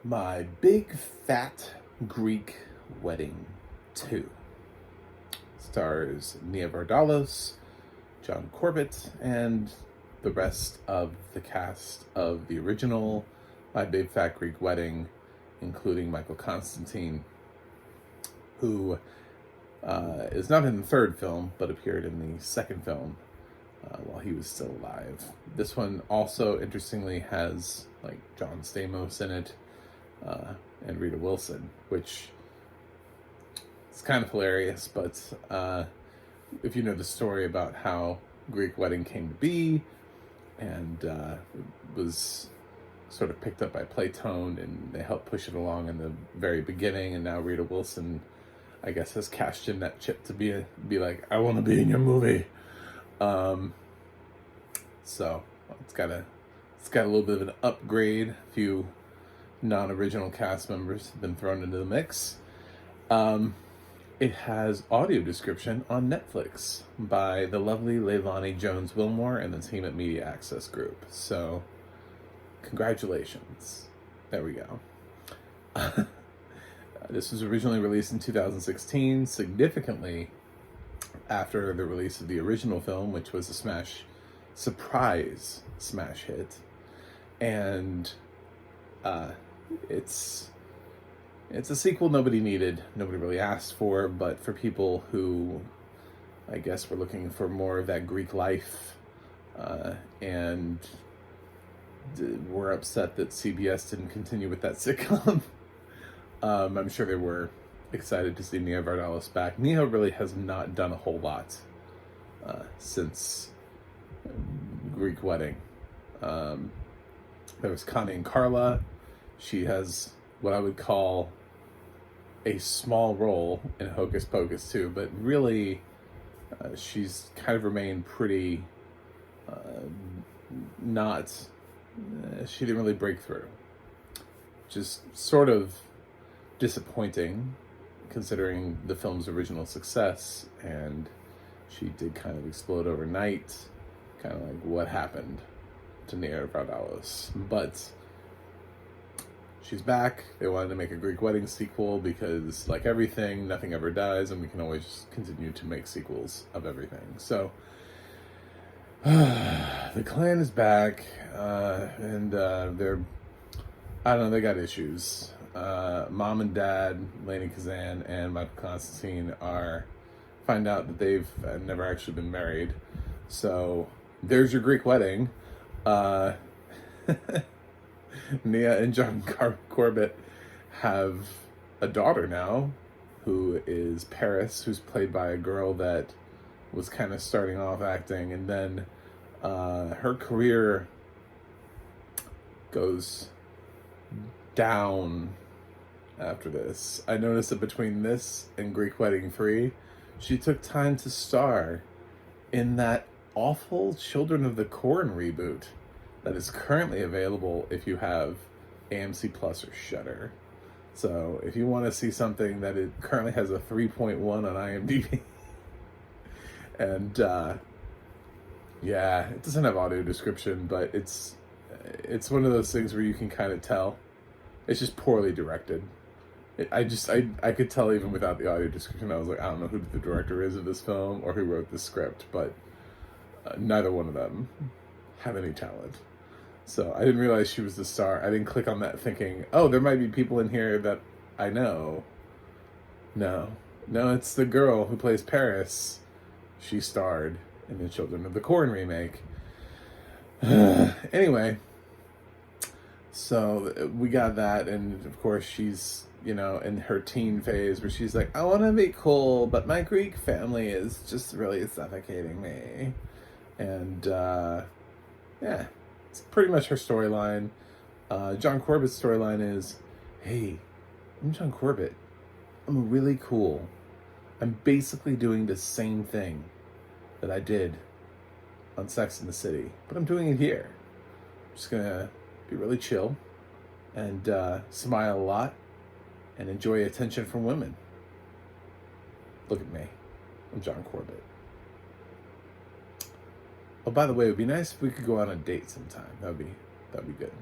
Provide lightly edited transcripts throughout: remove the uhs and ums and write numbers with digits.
My Big Fat Greek Wedding 2 stars Nia Vardalos, John Corbett, and the rest of the cast of the original My Big Fat Greek Wedding, including Michael Constantine, who is not in the third film but appeared in the second film while he was still alive. This one also, interestingly, has like John Stamos in it and Rita Wilson, which is kind of hilarious. But if you know the story about how Greek Wedding came to be and was sort of picked up by Playtone, and they helped push it along in the very beginning, and now Rita Wilson, I guess, has cashed in that chip to be like, I want to be in your movie. So it's got a little bit of an upgrade. A few non-original cast members have been thrown into the mix. It has audio description on Netflix by the lovely Leilani Jones Wilmore and the team at Media Access Group. So congratulations. There we go. This was originally released in 2016, significantly after the release of the original film, which was a surprise smash hit. And it's a sequel nobody needed, nobody really asked for, but for people who, I guess, were looking for more of that Greek life and were upset that CBS didn't continue with that sitcom. I'm sure they were excited to see Nia Vardalos back. Nia really has not done a whole lot since Greek Wedding. There was Connie and Carla. She has what I would call a small role in Hocus Pocus 2, but really she's kind of remained pretty she didn't really break through. Just sort of disappointing considering the film's original success, and she did kind of explode overnight, kind of like what happened to Nia Vardalos. But she's back. They wanted to make a Greek Wedding sequel because, like everything, nothing ever dies, and we can always continue to make sequels of everything. So the clan is back, and I don't know, they got issues. Mom and Dad, Lainie Kazan and Michael Constantine, find out that they've never actually been married. So there's your Greek wedding. Nia and John Corbett have a daughter now, who is Paris, who's played by a girl that was kind of starting off acting, and then her career goes down after this. I noticed that between this and Greek Wedding 3, she took time to star in that awful Children of the Corn reboot that is currently available if you have AMC Plus or Shudder. So if you want to see something that it currently has a 3.1 on IMDb, and yeah, it doesn't have audio description, but it's one of those things where you can kind of tell it's just poorly directed. I could tell even without the audio description. I was like, I don't know who the director is of this film or who wrote the script, but neither one of them have any talent. So I didn't realize she was the star. I didn't click on that thinking, oh, there might be people in here that I know. No, it's the girl who plays Paris. She starred in the Children of the Corn remake. Anyway, so we got that, and of course she's, in her teen phase where she's like, I want to be cool, but my Greek family is just really suffocating me. And yeah, it's pretty much her storyline. John Corbett's storyline is, hey, I'm John Corbett. I'm really cool. I'm basically doing the same thing that I did on Sex and the City, but I'm doing it here. I'm just gonna be really chill and smile a lot and enjoy attention from women. Look at me. I'm John Corbett. Oh, by the way, it would be nice if we could go on a date sometime. That'd be good.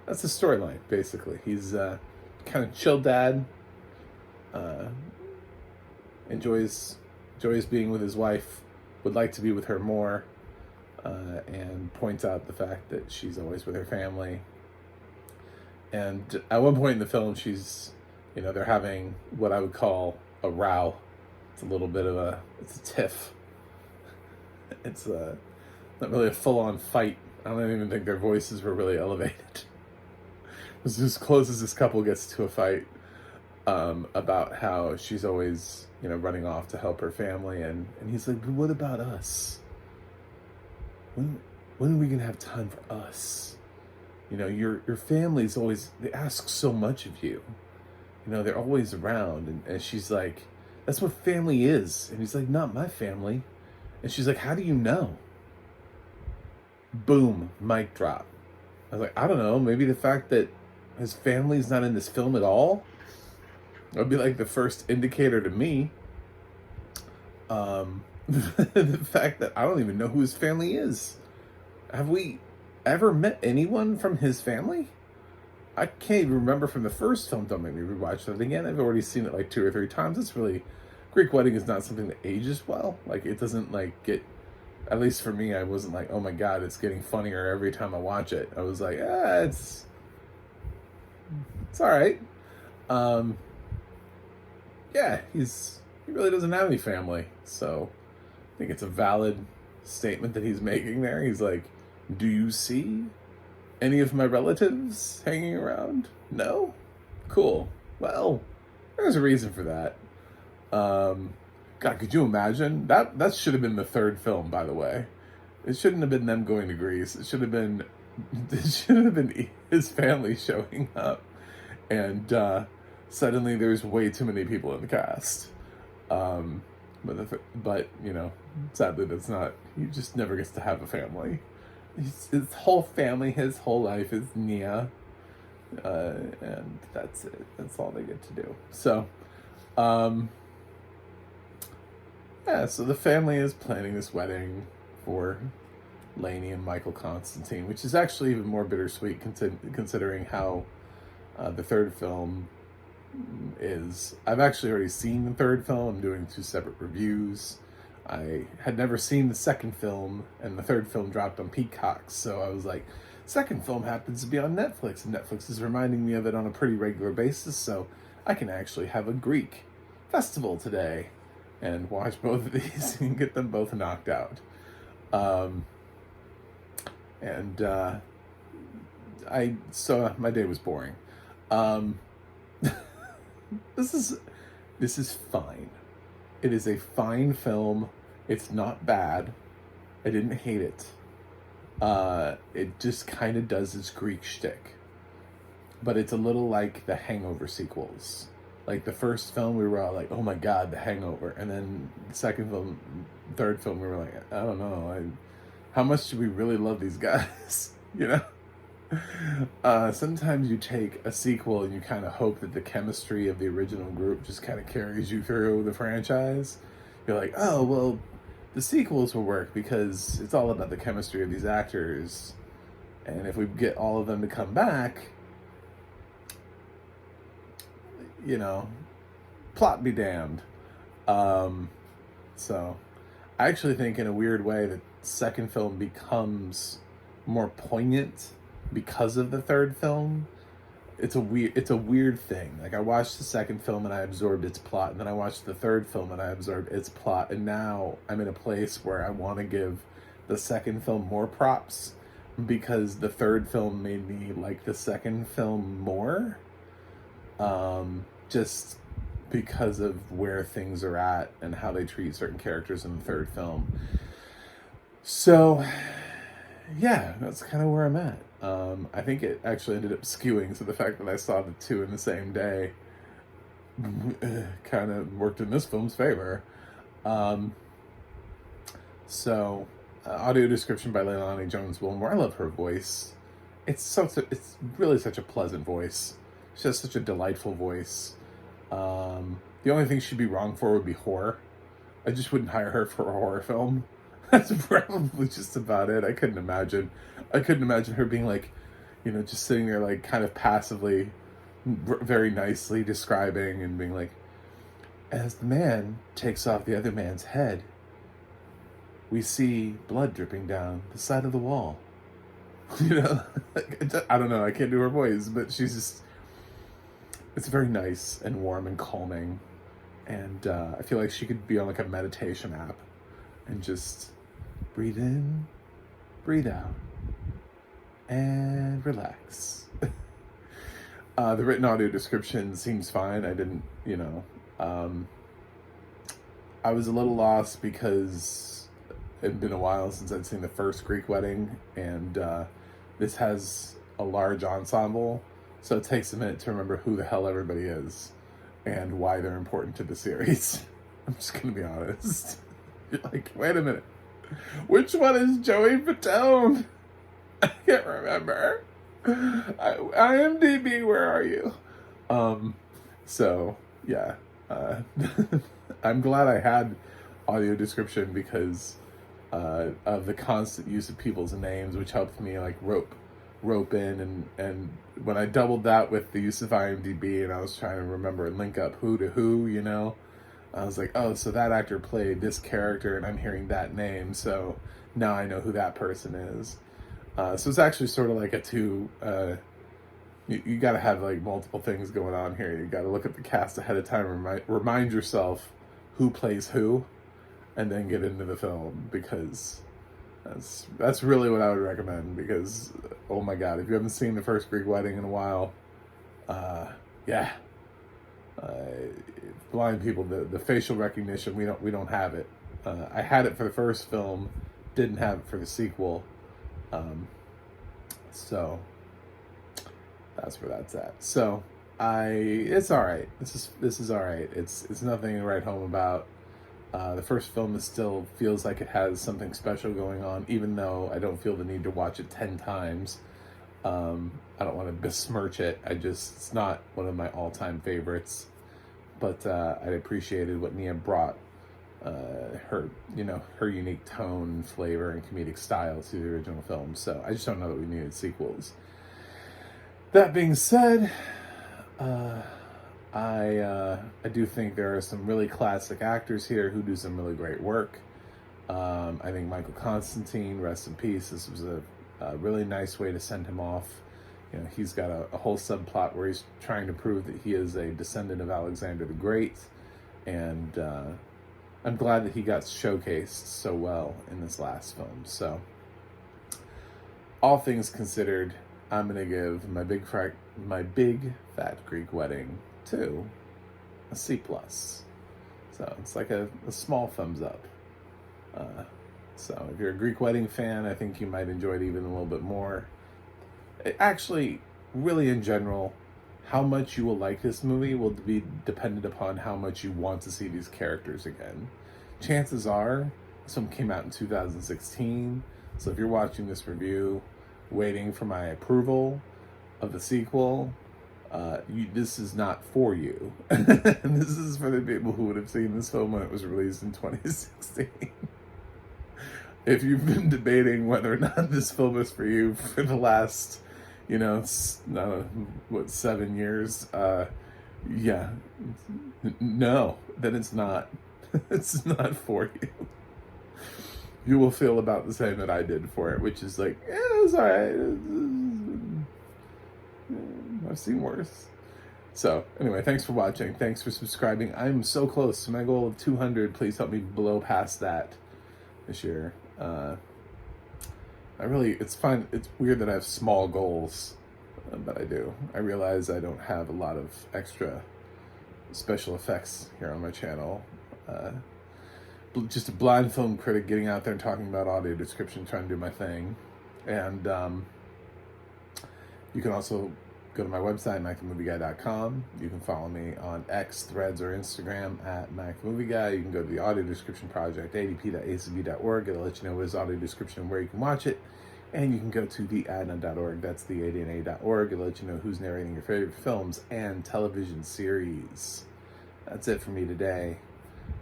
that's the storyline, basically. He's kind of chill dad, uh, enjoys being with his wife, would like to be with her more, and points out the fact that she's always with her family. And at one point in the film, they're having what I would call a row. It's a little bit of it's a tiff. It's not really a full-on fight. I don't even think their voices were really elevated. It's as close as this couple gets to a fight, about how she's always, running off to help her family, and he's like, but what about us? When are we gonna have time for us? Your family's always, they ask so much of you. They're always around, and she's like, that's what family is. And he's like, not my family. And she's like, how do you know? Boom, mic drop. I was like, I don't know, maybe the fact that his family's not in this film at all would be like the first indicator to me. The fact that I don't even know who his family is. Have we ever met anyone from his family? I can't even remember from the first film. Don't make me rewatch that again. I've already seen it like 2 or 3 times. It's really, Greek Wedding is not something that ages well. Like, it doesn't get, at least for me, I wasn't like, oh my God, it's getting funnier every time I watch it. I was like, it's all right. Yeah, he really doesn't have any family. So I think it's a valid statement that he's making there. He's like, do you see any of my relatives hanging around? No? Cool. Well, there's a reason for that. God, could you imagine? That should have been the 3rd film, by the way. It shouldn't have been them going to Greece. It should have been his family showing up, and suddenly there's way too many people in the cast. But sadly that's not. He just never gets to have a family. His whole family, his whole life is Nia, and that's it. That's all they get to do. So, so the family is planning this wedding for Lainey and Michael Constantine, which is actually even more bittersweet considering how the 3rd film is. I've actually already seen the 3rd film. I'm doing 2 separate reviews. I had never seen the 2nd film, and the 3rd film dropped on Peacock, so I was like, 2nd film happens to be on Netflix, and Netflix is reminding me of it on a pretty regular basis, so I can actually have a Greek festival today and watch both of these and get them both knocked out. So my day was boring. This is fine. It is a fine film. It's not bad. I didn't hate it. It just kind of does its Greek shtick. But it's a little like the Hangover sequels. Like the first film, we were all like, oh my God, the Hangover. And then the 2nd film, 3rd film, we were like, I don't know. How much do we really love these guys? Sometimes you take a sequel and you kind of hope that the chemistry of the original group just kind of carries you through the franchise. You're like, oh, well, the sequels will work because it's all about the chemistry of these actors. And if we get all of them to come back, plot be damned. So I actually think in a weird way the 2nd film becomes more poignant because of the 3rd film. It's a weird thing. Like, I watched the 2nd film and I absorbed its plot, and then I watched the 3rd film and I absorbed its plot, and now I'm in a place where I want to give the 2nd film more props because the 3rd film made me like the 2nd film more. Just because of where things are at and how they treat certain characters in the 3rd film. So, yeah, that's kind of where I'm at. I think it actually ended up skewing, so the fact that I saw the 2 in the same day kind of worked in this film's favor. Audio description by Leilani Jones-Wilmore. I love her voice. It's really such a pleasant voice. She has such a delightful voice. The only thing she'd be wrong for would be horror. I just wouldn't hire her for a horror film. That's probably just about it. I couldn't imagine her being like, just sitting there like kind of passively, very nicely describing and being like, as the man takes off the other man's head, we see blood dripping down the side of the wall. I don't know, I can't do her voice, but it's very nice and warm and calming. And I feel like she could be on like a meditation app and just breathe in, breathe out, and relax. The written audio description seems fine. I didn't, I was a little lost because it had been a while since I'd seen the first Greek Wedding, and this has a large ensemble, so it takes a minute to remember who the hell everybody is and why they're important to the series. I'm just gonna be honest. You're like, wait a minute, which one is Joey Fatone? I can't remember. IMDb, where are you? So yeah, I'm glad I had audio description because of the constant use of people's names, which helped me like rope in, and when I doubled that with the use of IMDb and I was trying to remember and link up who to who, I was like, oh, so that actor played this character and I'm hearing that name, so now I know who that person is. So it's actually sort of like you got to have like multiple things going on here. You got to look at the cast ahead of time, remind yourself who plays who, and then get into the film, because that's really what I would recommend. Because oh my god, if you haven't seen the first Greek Wedding in a while, blind people, the facial recognition, we don't have it. I had it for the first film, didn't have it for the sequel. So that's where that's at. So it's all right. This is all right. It's nothing to write home about. The first film still feels like it has something special going on, even though I don't feel the need to watch it 10 times. I don't want to besmirch it. It's not one of my all-time favorites, but I appreciated what Nia brought. Her unique tone, flavor, and comedic style to the original film. So I just don't know that we needed sequels. That being said, I do think there are some really classic actors here who do some really great work. I think Michael Constantine, rest in peace. This was a really nice way to send him off. He's got a whole subplot where he's trying to prove that he is a descendant of Alexander the Great, and I'm glad that he got showcased so well in this last film. So, all things considered, I'm gonna give my big fat Greek Wedding 2 a C+. So it's like a small thumbs up. So if you're a Greek Wedding fan, I think you might enjoy it even a little bit more. Actually, really in general, how much you will like this movie will be dependent upon how much you want to see these characters again. Chances are, this one came out in 2016, so if you're watching this review, waiting for my approval of the sequel, this is not for you. This is for the people who would have seen this film when it was released in 2016. If you've been debating whether or not this film is for you for the last, 7 years, no, then it's not. It's not for you. You will feel about the same that I did for it, which is like, it's alright. I've seen worse. So, anyway, thanks for watching. Thanks for subscribing. I'm so close to my goal of 200. Please help me blow past that this year. It's fine. It's weird that I have small goals, but I do. I realize I don't have a lot of extra special effects here on my channel. Just a blind film critic getting out there and talking about audio description, trying to do my thing. And you can also go to my website, MacTheMovieGuy.com. You can follow me on X, Threads, or Instagram at MacTheMovieGuy. You can go to the Audio Description Project, adp.acb.org. It'll let you know what is audio description and where you can watch it. And you can go to theadna.org. That's the ADNA.org. It'll let you know who's narrating your favorite films and television series. That's it for me today.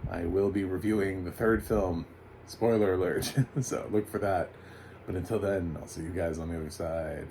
I will be reviewing the third film. Spoiler alert. So look for that. But until then, I'll see you guys on the other side.